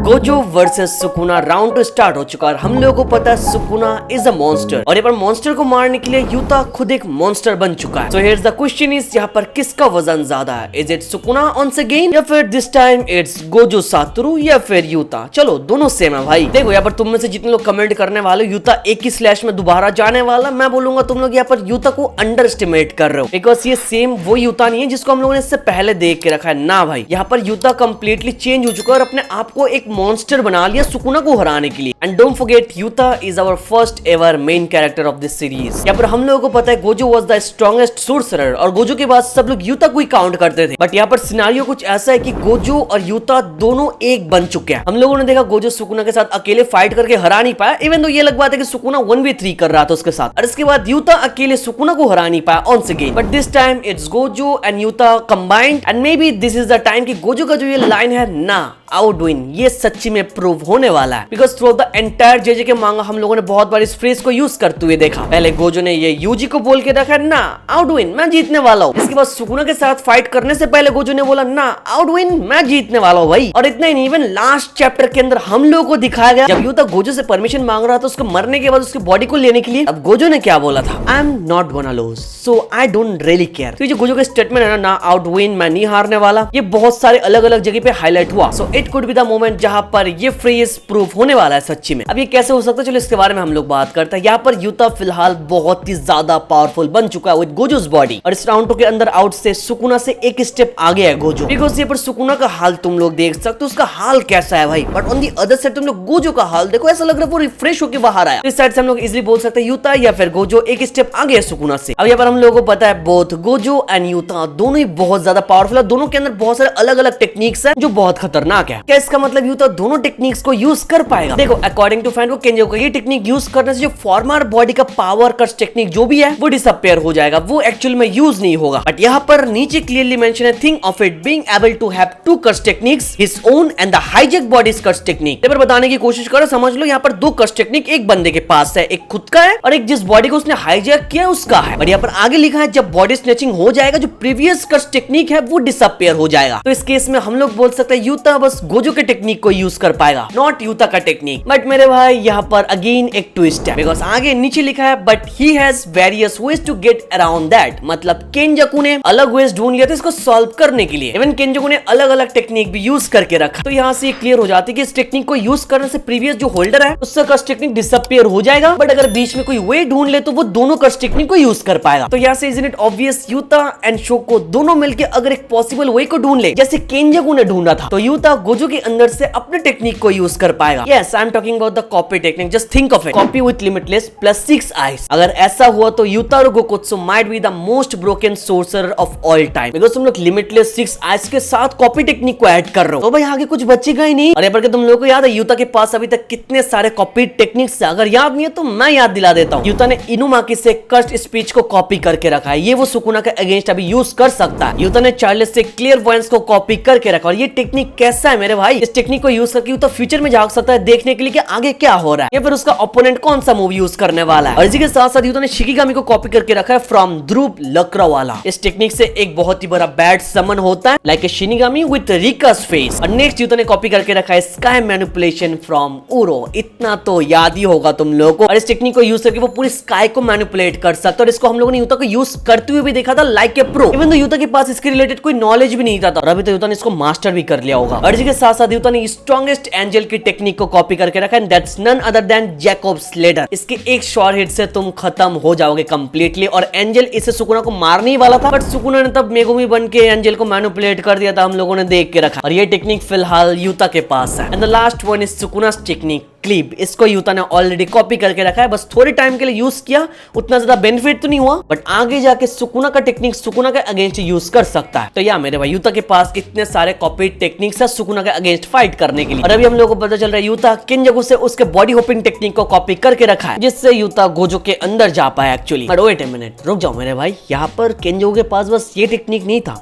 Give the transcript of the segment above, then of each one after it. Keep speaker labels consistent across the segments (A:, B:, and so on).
A: Gojo versus Sukuna round 2 start हो चुका है। हम लोगों को पता है सुकुना इज अ मॉन्स्टर और यहाँ पर मॉन्स्टर को मारने के लिए यूता खुद एक मॉन्स्टर बन चुका है। So here's the question is यहाँ पर किसका वजन ज्यादा है? Is it Sukuna once again या फिर this time it's Gojo Satoru या फिर यूता? चलो दोनों सेम है भाई। देखो यहाँ पर तुम में से जितने लोग कमेंट करने वाले यूता एक ही स्लैश में दोबारा जाने वाला, मैं बोलूंगा तुम लोग यहाँ पर यूता को अंडर एस्टिमेट कर रहे हो, बिकॉज ये सेम वो यूता नहीं है जिसको हम लोगों ने इससे पहले देख के रखा है ना भाई। यहाँ पर यूता कंप्लीटली चेंज हो चुका है और अपने आप को एक मॉन्स्टर बना लिया सुकुना को हराने के लिए। And don't forget Yuta is our first ever main character of this series. यहाँ पर हम लोगों को पता है Gojo was the strongest sorcerer और गोजो के बाद सब लोग यूता को ही काउंट करते थे, बट यहाँ पर सिनेरियो कुछ ऐसा है कि गोजो और यूता दोनों एक बन चुके हैं। हम लोगों ने देखा गोजो सुकुना के साथ अकेले फाइट करके हरा नहीं पाया, इवन तो ये लग बात है कि सुकुना 1v3 कर रहा था उसके साथ, और इसके बाद यूता अकेले सुकुना को हरा नहीं पाया once again. But this time it's Gojo and Yuta combined and may be this is the time कि गोजो का जो ये लाइन है ना आउटविन, ये सच्ची में प्रूव होने वाला है। Because through the entire JJ के मांगा हम लोगों ने बहुत बार इस फ्रेज को यूज करते हुए देखा। पहले गोजो ने ये यूजी को बोल के रखा ना आउटविन मैं जीतने वाला हूँ, इसके बाद सुकुना के साथ फाइट करने से पहले गोजो ने बोला ना आउटविन मैं जीतने वाला हूँ भाई। और इतना ही नहीं, इवन लास्ट चैप्टर के अंदर हम लोगों को दिखाया गया जब यूता गोजो से परमिशन मांग रहा था उसको मरने के बाद उसकी बॉडी को लेने के लिए, अब गोजो ने क्या बोला था? I am not gonna lose so I don't really care. तो ये जो गोजो का स्टेटमेंट है ना आउटविन मैं नहीं हारने वाला, ये बहुत सारे अलग अलग जगह पे हाईलाइट हुआ। So it could be the moment जहां पर ये फ्रेज प्रूफ होने वाला है सच्ची में। अब ये कैसे हो सकता है, चलो इसके बारे में हम लोग बात करते हैं। यहाँ पर यूता फिलहाल बहुत ही ज्यादा पावरफुल बन चुका है विद गोजोस बॉडी, और इस राउंड 2 के अंदर आउट से सुकुना से एक स्टेप आगे है गोजो। बिकॉज ये पर सुकुना का हाल तुम लोग देख सकते हो, उसका हाल कैसा है भाई, but on the other side तुम लोग गोजो का हाल देखो, ऐसा लग रहा है वो रिफ्रेश होकर बाहर आया। इस साइड से हम लोग इजीली बोल सकते हैं यूता या फिर गोजो एक स्टेप आगे है सुकुना से। अब यहाँ पर हम लोगों को पता है बोथ गोजो एंड यूता दोनों ही बहुत ज्यादा पावरफुल है, दोनों के अंदर बहुत सारे अलग अलग टेक्निक्स है जो बहुत खतरनाक है। क्या इसका मतलब यूता दोनों टेक्निक्स को यूज कर पाएगा? देखो अकॉर्डिंग टू फैन को केंजो को ये टेक्निक यूज करने से जो फॉर्मर बॉडी का पावर कट टेक्निक जो भी है वो डिसअपियर हो जाएगा, वो एक्चुअल में यूज नहीं होगा। बट यहाँ पर नीचे क्लियरली मेंशन है think of it being able to have two cursed techniques his own and the hijack bodies cursed technique. ये पर बताने की कोशिश करो, समझ लो यहाँ पर दो कट टेक्निक एक बंदे के पास है, एक खुद का है और एक जिस बॉडी को उसने हाईजैक किया उसका है। और यहाँ पर आगे लिखा है जब बॉडी स्नैचिंग हो जाएगा जो प्रीवियस कट टेक्निक है वो डिसअपियर हो जाएगा। तो इस केस में हम लोग बोल सकते हैं यूता बस गोजो के टेक्निक को यूज कर पाएगा, नॉट यूता का टेक्निक। बट मेरे भाई यहाँ पर अगेन एक ट्विस्ट है, बिकॉज आगे नीचे लिखा है but he has various ways to get around that. मतलब केंजाकू ने अलग वेज ढूंढ लिया था इसको सॉल्व करने के लिए, इवन केंजाकू ने अलग अलग टेक्निक भी यूज करके रखा। तो यहाँ से क्लियर हो जाती है कि इस टेक्निक को यूज करने से प्रीवियस जो होल्डर है उसका कस्ट टेक्निक डिसअपियर हो जाएगा, बट अगर बीच में कोई वे ढूंढ ले तो वो दोनों कस्ट टेक्निक को यूज कर पाएगा। तो यहाँ से isn't it obvious Yuta and Shoko दोनों मिलकर अगर एक पॉसिबल वे को ढूंढ ले जैसे केंजाकू ने ढूंढा था, तो यूता गोजो के अंदर से अपने टेक्निक को यूज कर पाएगा। Yes I am talking about the copy technique, just think of it, copy with limitless plus 6 eyes. अगर ऐसा हुआ तो Yuta Okkotsu might be the most broken sorcerer of all time, because तुम लोग limitless 6 eyes के साथ copy technique को add कर रहे हो तो भाई आगे कुछ बचेगा ही नहीं। अरे पर तुम लोगों को याद है यूता के पास अभी तक कितने सारे कॉपी टेक्निक्स है? अगर याद नहीं है तो मैं याद दिला देता हूँ। यूता ने इनुमाकी से कस्ट स्पीच को कॉपी करके रखा है, ये वो सुकुना के अगेंस्ट अभी यूज कर सकता है। यूता ने चार्लेस से क्लियर वॉइस को कॉपी करके रखा, और ये टेक्निक कैसा है मेरे भाई, इस टेक्निक को यूज करके यूता फ्यूचर में झांक सकता है देखने के लिए कि आगे क्या हो रहा है या फिर उसका ओपोनेंट कौन सा मूव यूज करने वाला है। और इसी के साथ साथ यूता ने शिकिगामी को कॉपी करके रखा है फ्रॉम ध्रुव लकड़ा वाला। इस टेक्निक से एक बहुत ही बड़ा बैड समन होता है like a shinigami with Rika's face. और नेक्स्ट यूता ने कॉपी करके रखा है स्काई मैनिपुलेशन फ्रॉम उरो, इतना तो याद ही होगा तुम लोगों को। और इस टेक्निक को यूज करके वो पूरी स्काई को मैनिपुलेट कर सकता है, और इसको हम लोगों ने यूता को यूज करते हुए भी देखा था लाइक ए प्रो, इवन तो यूता के पास इसके रिलेटेड कोई नॉलेज भी नहीं था, और अभी तो यूता ने इसको मास्टर भी कर लिया होगा। और इसी के साथ साथ यूता ने स्ट्रॉन्गेस्ट एंजल की टेक्निक को कॉपी करके रखा है, that's none other than Jacob's ladder. इसके एक शॉर्ट हिट से तुम खत्म हो जाओगे कंप्लीटली, और एंजल इसे सुकुना को मारने ही वाला था, बट सुकुना ने तब मेगुमी बन के एंजल को मैनिपुलेट कर दिया था, हम लोगों ने देख के रखा। और ये टेक्निक फिलहाल यूता के पास है। And the last one is Sukuna's technique cleave. इसको यूता ने ऑलरेडी कॉपी करके रखा है, बस थोड़े टाइम के लिए यूज किया, उतना ज्यादा बेनिफिट तो नहीं हुआ, बट आगे जाके सुकुना का टेक्निक सुकुना के अगेंस्ट यूज कर सकता है। तो या मेरे भाई यूता के पास इतने सारे कॉपी टेक्निक्स है सुकुना के अगेंस्ट फाइट करने के लिए। और अभी हम लोगों को पता चल रहा है यूता केंजाकू से उसके बॉडी होपिंग टेक्निक को कॉपी करके रखा है, जिससे यूता गोजो के अंदर जा पाया actually. But wait a minute, रुक जाओ मेरे भाई, यहाँ पर केंजाकू के पास बस ये टेक्निक नहीं था,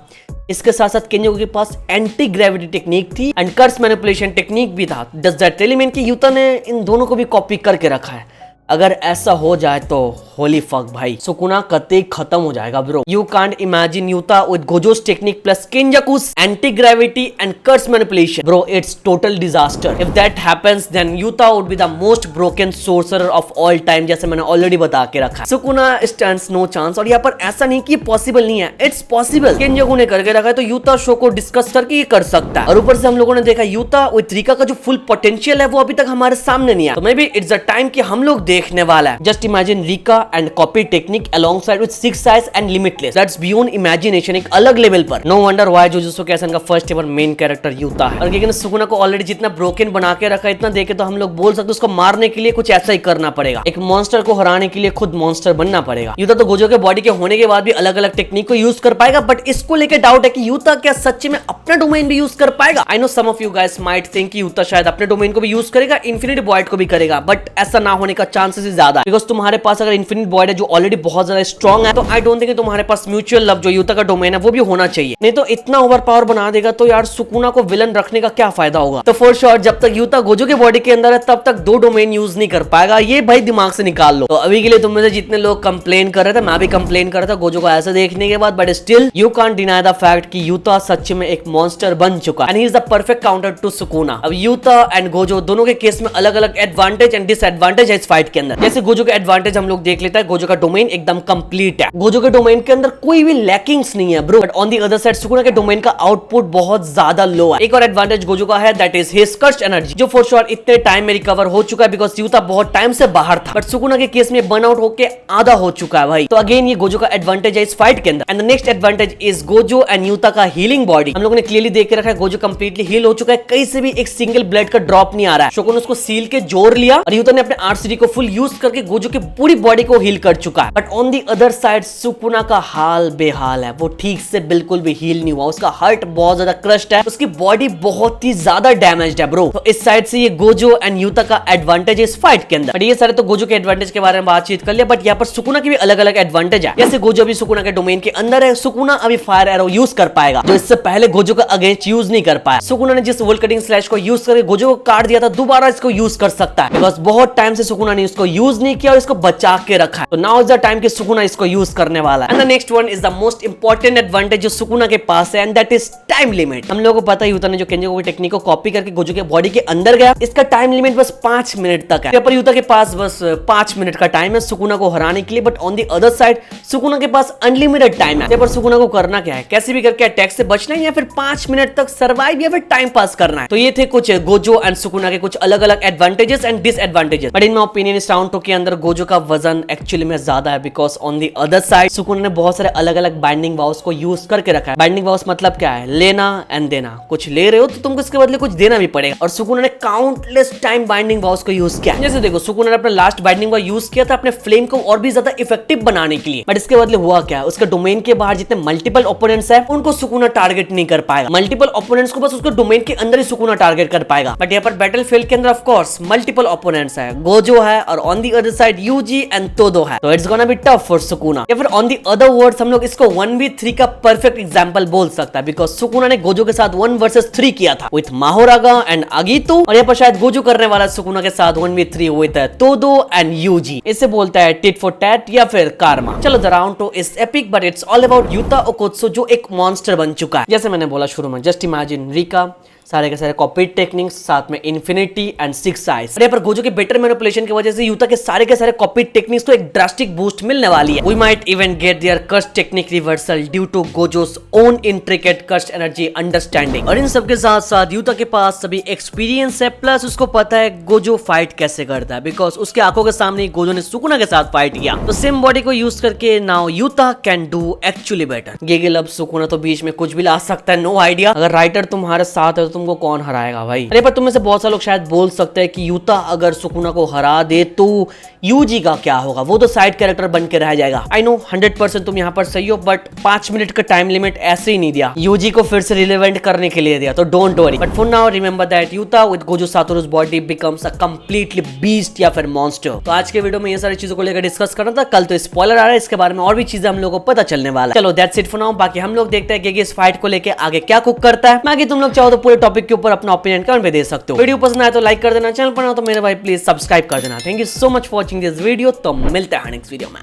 A: इसके साथ साथ केंजाकू के पास एंटी ग्रेविटी टेक्निक थी एंड कर्स मैनिपुलेशन टेक्निक भी था। डज दैट रियली मीन कि यूता ने इन दोनों को भी कॉपी करके रखा है? अगर ऐसा हो जाए तो होली फक भाई, सुकुना कते खत्म हो जाएगा bro. You can't imagine Yuta with Gojo's technique plus Kenjaku's anti gravity and curse manipulation bro, it's total disaster. If that happens then Yuta would be the most broken sorcerer of all time, जैसे मैंने already बता के रखा है। Sukuna stands no chance, और यहाँ पर ऐसा नहीं कि पॉसिबल नहीं है, इट्स पॉसिबल। किंजाकू ने करके रखा है तो यूता शो को डिस्कस करके ये कर सकता है। और ऊपर से हम लोगों ने देखा यूता विद रिका का जो फुल पोटेंशियल है वो अभी तक हमारे सामने नहीं है, तो may be it's a time कि हम लोग देखने वाला है। Just imagine Rika and copy technique alongside with six eyes and limitless, that's beyond imagination, एक अलग लेवल पर। No wonder why Jujutsu Kaisen का first ever main character Yuta है। और लेकिन सुकुना को ऑलरेडी जितना ब्रोकन बना के रखा है, इतना देखे तो हम लोग बोल सकते उसको मारने के लिए कुछ ऐसा ही करना पड़ेगा। एक मॉन्स्टर को हराने के लिए खुद मॉन्स्टर बनना पड़ेगा। यूता तो गोजो के बॉडी के होने के बाद भी अलग अलग टेक्निक को यूज कर पाएगा, बट इसको लेकर डाउट है कि यूता क्या सच्ची में अपना डोमेन भी यूज कर पाएगा। I know some of you guys might think कि यूता शायद अपने डोमेन को भी यूज करेगा, इन्फिनिटी वॉइड को भी करेगा, बट ऐसा ना होने का चांसेस ज्यादा है। बिकॉज तुम्हारे पास अगर इन्फिनिटी वॉइड है जो ऑलरेडी बहुत ज्यादा स्ट्रॉन्ग है, तो आई डोंट थिंक तुम्हारे पास म्यूचुअल लव जो यूता का डोमेन है वो भी होना चाहिए। नहीं तो इतना ओवर पावर बना देगा तो यार सुकुना को विलन रखने का क्या फायदा होगा। तो फॉर श्योर जब तक यूता गोजो के बॉडी के अंदर है तब तक दो डोमेन यूज नहीं कर पाएगा, ये भाई दिमाग से निकाल लो। तो अभी के लिए तुम में से जितने लोग कंप्लेन कर रहे थे, मैं भी कंप्लेन कर रहा था गोजो को ऐसे देखने के बाद, but still you can't deny the fact कि यूता सच में एक मॉन्स्टर बन चुका and he is the perfect counter to Sukuna. अब यूता एंड गोजो दोनों के केस में अलग अलग एडवांटेज एंड डिसएडवांटेज है इस फाइट के अंदर। जैसे गोजो के एडवांटेज हम लोग देख लेते हैं, गोजो का डोमेन एकदम कंप्लीट है, गोजो के डोमेन के अंदर कोई भी लैकिंग्स नहीं है bro. But on the other side Sukuna के डोमेन का आउटपुट बहुत ज्यादा लो है। एक और एडवांटेज गोजो का है, that is his cursed energy, जो फॉर श्योर इतने टाइम में रिकवर हो चुका है बिकॉज यूता बहुत टाइम से बाहर था, बट सुकुना के केस में बर्न आउट होके आधा हो चुका है भाई। तो अगेन ये गोजो का एडवांटेज है इस फाइट के अंदर। And the next advantage is Gojo and Utah का हीलिंग बॉडी। हम लोगों ने क्लियरली देख के रखा है गोजो कंप्लीटली हील हो चुका है, कहीं से भी एक सिंगल ब्लड का ड्रॉप नहीं आ रहा है। शोगुन उसको सील के जोड़ लिया और यूता ने अपने आरसीडी को फुल यूज करके गोजो की पूरी बॉडी को हील कर चुका है। But on the other side Sukuna का हाल बेहाल है, वो ठीक से बिल्कुल भी हील नहीं हुआ, उसका हार्ट बहुत ज्यादा क्रश्ड है, उसकी बॉडी बहुत ही ज्यादा डैमेज्ड है ब्रो। तो इस साइड से ये गोजो एंड यूता का एडवांटेज है इस फाइट के अंदर। बट ये सारे तो गोजो के एडवांटेज के बारे में बातचीत कर लिया, बट यहाँ पर सुकुना की भी अलग अलग एडवांटेज है। जैसे गोजो अभी सुकुना के डोमेन के अंदर है, सुकुना अभी फायर एरो यूज कर पाएगा जो इससे पहले गोजो का अगेंस्ट यूज नहीं कर पाया। सुकुना ने जिस वोल कटिंग स्लैश को यूज करके गोजो को काट दिया था, दोबारा इसको यूज कर सकता है बिकॉज बहुत टाइम से सुकुना ने इसको यूज नहीं किया और इसको बचा के रखा है। तो नाउ इज द टाइम कि सुकुना इसको यूज करने वाला है। And the next one is the most important advantage जो सुकुना के पास है, and that is time limit. हम लोगों को पता है यूता ने जो केंजाकू की टेक्निक को कॉपी करके गोजो के बॉडी के अंदर गया, इसका टाइम लिमिट बस 5 मिनट तक है। पर यूता के पास बस 5 मिनट का टाइम है सुकुना को हराने के लिए, but on the other side Sukuna के पास अनलिमिटेड टाइम है। पर सुकुना को करना क्या है, कैसे भी करके अटैक से बचना है या फिर 5 मिनट तक सर्वाइव या फिर टाइम पास करना है। तो ये थे कुछ गोजो एंड सुकुना के कुछ अलग अलग advantages and disadvantages. But in my opinion इस राउंड 2 के अंदर गोजो का वजन एक्चुअली में ज्यादा है because on the other side Sukuna ने बहुत सारे अलग अलग बाइंडिंग वाउस को यूज करके रखा है। बाइंडिंग वाउस मतलब क्या है, लेना एंड देना। कुछ ले रहे हो तो तुमको इसके बदले कुछ देना भी पड़ेगा, और सुकुना ने काउंटलेस टाइम बाइंडिंग वाउस को यूज किया। जैसे देखो सुकुना ने अपना लास्ट बाइंडिंग वाउ यूज किया था अपने फ्लेम को और भी ज्यादा इफेक्टिव बनाने के लिए, बट इसके बदले हुआ क्या, उसके डोमेन के बाहर जितने मल्टीपल ओपोनेंट्स है उनको सुकुना टारगेट नहीं कर पाएगा। मल्टीपल ओपोनेंट्स को बस उसके डोमेन के अंदर ही सुकुना टारगेट कर पाएगा। बट यहाँ पर बैटलफील्ड के अंदर ऑफ कोर्स मल्टीपल ओपोनेंट्स है, गोजो है और on the other side Yuji and Todo है, तो it's gonna be tough for Sukuna. या फिर ऑन दी अदर वर्ड्स हम लोग इसको 1v3 का परफेक्ट एग्जांपल बोल सकता है बिकॉज सुकुना ने गोजो के साथ 1 वर्सेस 3 किया था विथ माहोरागा एंड अगीतो, और यहाँ पर शायद गोजो करने वाला सुकुना के साथ 1v3 विथ तोदो एंड यूजी। इसे बोलता है टिट फॉर टैट या फिर कारमा। चलो the round 2 is epic but it's all about Yuta Okkotsu जो एक मॉन्स्टर बन चुका है। जैसे मैंने बोला शुरू में, जस्ट इमेजिन रिका, सारे के सारे कॉपी टेक्निक्स, साथ में इन्फिनिटी एंड 6 आइज। अरे पर गोजो के बेटर मैनिपुलेशन की वजह से यूता के सारे कॉपी टेक्निक्स को एक ड्रास्टिक बूस्ट मिलने वाली है। We might even get their curse technique reversal due to Gojo's own intricate curse energy understanding. और इन सब के साथ साथ यूता के पास सभी एक्सपीरियंस है, प्लस उसको पता है गोजो फाइट कैसे करता है बिकॉज उसके आंखों के सामने गोजो ने सुकुना के साथ फाइट किया। तो सेम बॉडी को यूज करके now Yuta can do actually better. गेगेल अब सुकुना तो बीच में कुछ भी ला सकता है, नो आइडिया। अगर राइटर तुम्हारे साथ है तो तुमको कौन हराएगा भाई। अरे पर तुम में से बहुत सारे लोग शायद बोल सकते हैं कि यूता अगर सुकुना को हरा दे तो यूजी का क्या होगा, वो तो साइड कैरेक्टर बन के रह जाएगा। आई नो 100% तुम यहाँ पर सही हो, बट 5 मिनट का टाइम लिमिट ऐसे ही नहीं दिया, यूजी को फिर से रिलेवेंट करने के लिए दिया, तो don't worry. But for now remember that Yuta with Gojo Satoru's body becomes a completely beast या फिर मॉन्स्टर। तो आज के वीडियो में ये सारी चीजों को लेकर डिस्कस करना था, कल तो स्पॉइलर आ रहा है, इसके बारे में और भी चीजें हम लोगों को पता चलने वाला है। चलो दैट्स इट फॉर नाउ, बाकी हम लोग देखते हैं कि इस फाइट को लेकर आगे क्या कुक करता है। बाकी तुम लोग चाहो तो पूरे टॉपिक के ऊपर अपना ओपिनियन कमेंट पे दे सकते हो। वीडियो पसंद आए तो लाइक कर देना, चैनल पर ना तो मेरे भाई प्लीज सब्सक्राइब कर देना। Thank you so much for watching this video. तो मिलते हैं नेक्स्ट वीडियो में।